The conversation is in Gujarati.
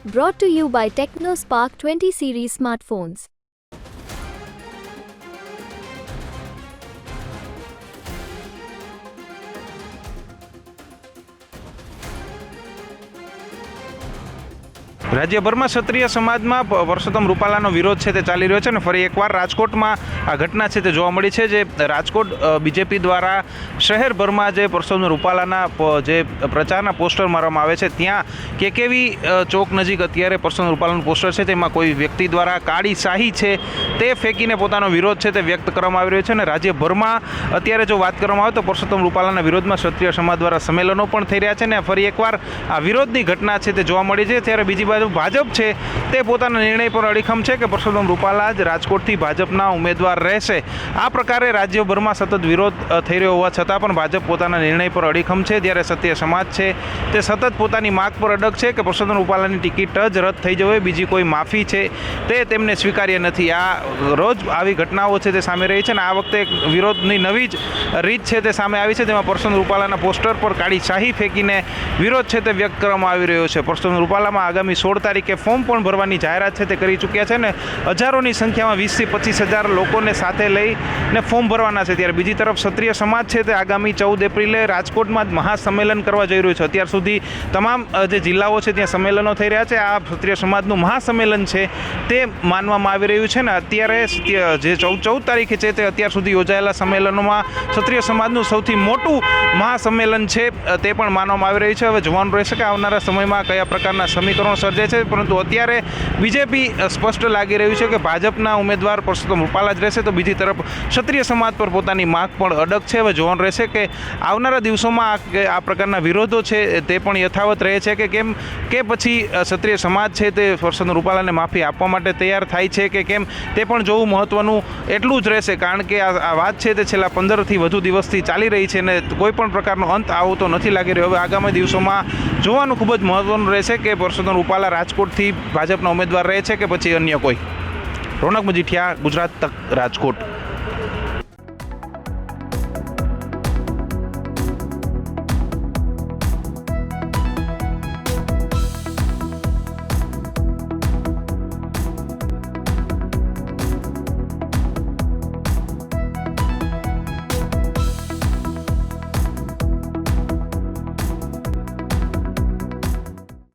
Brought to you by TechnoSpark 20 series smartphones. રાજ્યભરમાં ક્ષત્રિય સમાજમાં પરસોત્તમ રૂપાલાનો વિરોધ છે તે ચાલી રહ્યો છે અને ફરી એકવાર રાજકોટમાં આ ઘટના છે તે જોવા મળી છે. જે રાજકોટ બીજેપી દ્વારા શહેરભરમાં જે પરસોત્તમ રૂપાલાના જે પ્રચારના પોસ્ટર મારવામાં આવે છે, ત્યાં કેકેવી ચોક નજીક અત્યારે પરસોત્તમ રૂપાલાનું પોસ્ટર છે તેમાં કોઈ વ્યક્તિ દ્વારા કાળી શાહી છે તે ફેંકીને પોતાનો વિરોધ છે તે વ્યક્ત કરવામાં આવી રહ્યો છે. અને રાજ્યભરમાં અત્યારે જો વાત કરવામાં આવે તો પરસોત્તમ રૂપાલાના વિરોધમાં ક્ષત્રિય સમાજ દ્વારા સંમેલનો પણ થઈ રહ્યા છે અને ફરી એકવાર આ વિરોધની ઘટના છે તે જોવા મળી છે. ત્યારે બીજી બાજુ ભાજપ છે તે પોતાના નિર્ણય પર અડીખમ છે કે પરસોત્તમ રૂપાલા જ રાજકોટથી ભાજપના ઉમેદવાર રહેશે. આ પ્રકારે રાજ્યભરમાં સતત વિરોધ થઈ રહ્યો હોવા છતાં પણ ભાજપ પોતાના નિર્ણય પર અડીખમ છે. જ્યારે ક્ષત્રિય સમાજ છે તે સતત પોતાની માગ પર અડગ છે કે પરસોત્તમ રૂપાલાની ટિકિટ જ રદ થઈ જવે, બીજી કોઈ માફી છે તે તેમને સ્વીકાર્ય નથી. આ રોજ આવી ઘટનાઓ છે તે સામે રહી છે અને આ વખતે વિરોધની નવી જ રીત છે તે સામે આવી છે. તેમાં પરસોત્તમ રૂપાલાના પોસ્ટર પર કાળી શાહી ફેંકીને વિરોધ છે તે વ્યક્ત કરવામાં આવી રહ્યો છે. પરસોત્તમ રૂપાલામાં આગામી 16 તારીખે ફોર્મ પણ ભરવાની જાહેરાત છે તે કરી ચૂક્યા છે ને હજારોની સંખ્યામાં 20 થી 25,000 લોકોને સાથે લઈને ફોર્મ ભરવાના છે. ત્યારે બીજી તરફ ક્ષત્રિય સમાજ છે તે આગામી 14 એપ્રિલે રાજકોટમાં જ મહાસંમેલન કરવા જઈ રહ્યું છે. અત્યાર સુધી તમામ જે જિલ્લાઓ છે ત્યાં સંમેલનો થઈ રહ્યા છે. આ ક્ષત્રિય સમાજનું મહાસંમેલન છે તે માનવામાં આવી રહ્યું છે ને અત્યારે જે 14 તારીખે છે તે અત્યાર સુધી યોજાયેલા સંમેલનોમાં ક્ષત્રિય સમાજનું સૌથી મોટું મહાસંમેલન છે તે પણ માનવામાં આવી રહ્યું છે. હવે જોવાનું રહેશે કે આવનારા સમયમાં કયા પ્રકારના સમીકરણો સર્જે છે, પરંતુ અત્યારે બીજેપી સ્પષ્ટ લાગી રહ્યું છે કે ભાજપના ઉમેદવાર પરસોત્તમ રૂપાલા જ રહેશે. તો બીજી તરફ ક્ષત્રિય સમાજ પર પોતાની માગ પણ અડગ છે. હવે જોવાનું રહેશે કે આવનારા દિવસોમાં આ પ્રકારના વિરોધો છે તે પણ યથાવત રહે છે કે કેમ, કે પછી ક્ષત્રિય સમાજ છે તે પરસોત્તમ રૂપાલાને માફી આપવા માટે તૈયાર થાય છે કે કેમ, તે પણ જોવું મહત્વનું એટલું જ રહેશે. કારણ કે આ વાત છે તે છેલ્લા 15થી વધુ દિવસથી ચાલી રહી છે અને કોઈ પણ પ્રકારનો અંત આવતો નથી લાગી રહ્યો. હવે આગામી દિવસોમાં જોવાનું ખૂબ જ મહત્વનું રહેશે કે પરસોત્તમ રૂપાલા રાજકોટથી ભાજપના ઉમેદવાર રહે છે કે પછી અન્ય કોઈ. રોનક મજીઠિયા, ગુજરાત તક, રાજકોટ.